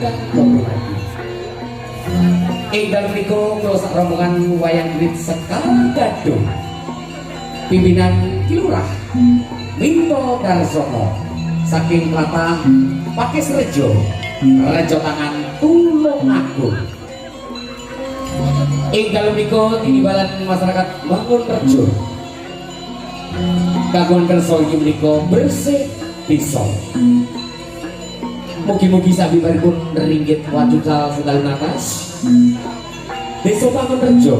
ingkang lagi. Ing dalem niku kula sak rombongan wayang wit Sekar Gadung. Pimpinan Kilurah Minto Darsono saking Tlatah Pakis Rejo, Rejo Tangan Tulung Agung. Ing dalem niku tinibalan masyarakat Bangun Rejo. Kagungan kersa iki menika bersih bisa. Mugi-mugi sabibaripun ringgit wajucal sedalun atas. Desa Bangun Rejo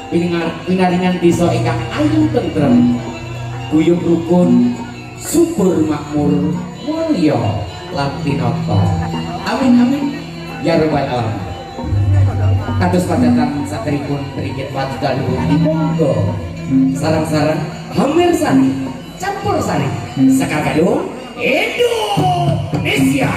pinaringan desa ingkang ayu tentrem, guyub rukun, subur makmur, mulya lan tinata. Amin amin ya rabbal alamin. Kados padatan saderipun ringgit wajucal monggo sarang-sarang hampir sari campur sari Sekar Gadung Indonesia.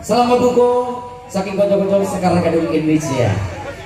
Selamat buka saking kanca-kanca Sekar Gadung Indonesia.